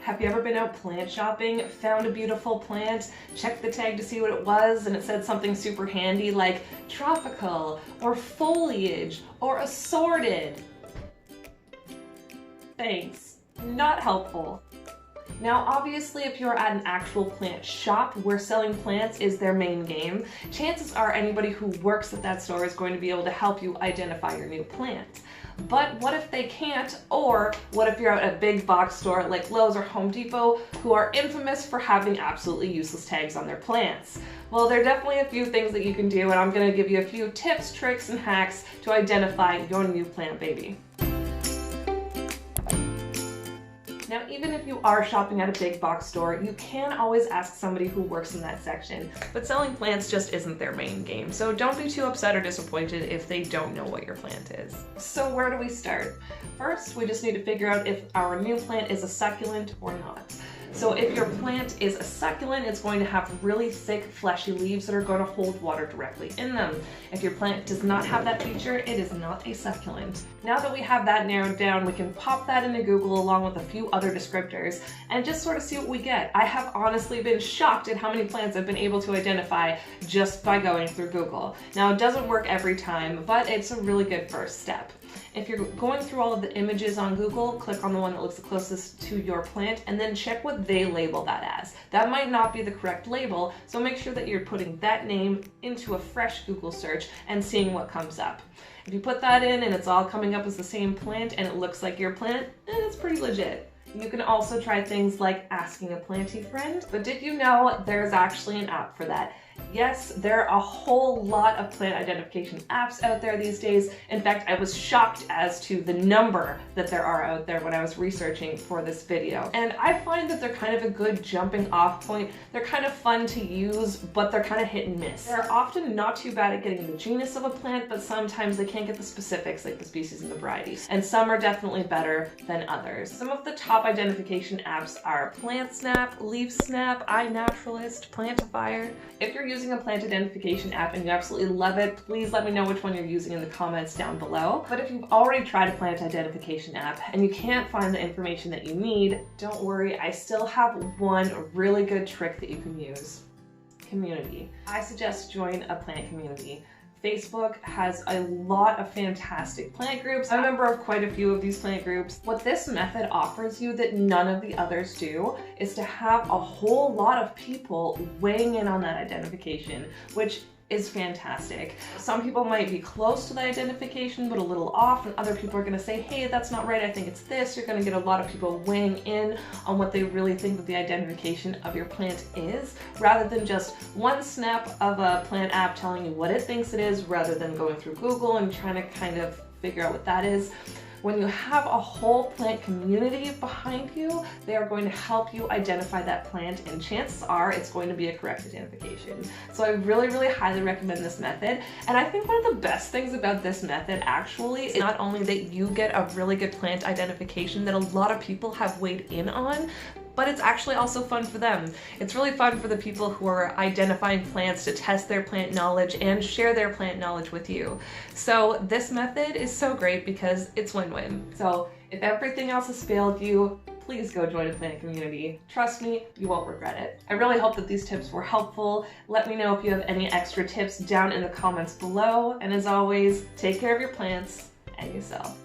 Have you ever been out plant shopping, found a beautiful plant, checked the tag to see what it was, and it said something super handy like tropical, or foliage, or assorted? Thanks. Not helpful. Now obviously if you're at an actual plant shop where selling plants is their main game, chances are anybody who works at that store is going to be able to help you identify your new plant. But what if they can't? Or what if you're at a big box store like Lowe's or Home Depot who are infamous for having absolutely useless tags on their plants? Well, there are definitely a few things that you can do, and I'm going to give you a few tips, tricks, and hacks to identify your new plant baby. Now, even if you are shopping at a big box store, you can always ask somebody who works in that section, but selling plants just isn't their main game, so don't be too upset or disappointed if they don't know what your plant is. So where do we start? First, we just need to figure out if our new plant is a succulent or not. So if your plant is a succulent, it's going to have really thick, fleshy leaves that are going to hold water directly in them. If your plant does not have that feature, it is not a succulent. Now that we have that narrowed down, we can pop that into Google along with a few other descriptors and just sort of see what we get. I have honestly been shocked at how many plants I've been able to identify just by going through Google. Now, it doesn't work every time, but it's a really good first step. If you're going through all of the images on Google, click on the one that looks the closest to your plant and then check what they label that as. That might not be the correct label, so make sure that you're putting that name into a fresh Google search and seeing what comes up. If you put that in and it's all coming up as the same plant and it looks like your plant, it's pretty legit. You can also try things like asking a planty friend, but did you know there's actually an app for that? Yes, there are a whole lot of plant identification apps out there these days. In fact, I was shocked as to the number that there are out there when I was researching for this video. And I find that they're kind of a good jumping off point. They're kind of fun to use, but they're kind of hit and miss. They're often not too bad at getting the genus of a plant, but sometimes they can't get the specifics like the species and the varieties. And some are definitely better than others. Some of the top identification apps are PlantSnap, LeafSnap, iNaturalist, Plantifier. If you're using a plant identification app and you absolutely love it, please let me know which one you're using in the comments down below. But if you've already tried a plant identification app and you can't find the information that you need, don't worry, I still have one really good trick that you can use. Community. I suggest join a plant community. Facebook has a lot of fantastic plant groups. I'm a member of quite a few of these plant groups. What this method offers you that none of the others do is to have a whole lot of people weighing in on that identification, which is fantastic. Some people might be close to the identification but a little off, and other people are going to say, hey, that's not right, I think it's this. You're going to get a lot of people weighing in on what they really think that the identification of your plant is, rather than just one snap of a plant app telling you what it thinks it is, rather than going through Google and trying to kind of figure out what that is. When you have a whole plant community behind you, they are going to help you identify that plant, and chances are it's going to be a correct identification. So I really, really highly recommend this method. And I think one of the best things about this method actually is not only that you get a really good plant identification that a lot of people have weighed in on, but it's actually also fun for them. It's really fun for the people who are identifying plants to test their plant knowledge and share their plant knowledge with you. So this method is so great because it's win-win. So if everything else has failed you, please go join a plant community. Trust me, you won't regret it. I really hope that these tips were helpful. Let me know if you have any extra tips down in the comments below. And as always, take care of your plants and yourself.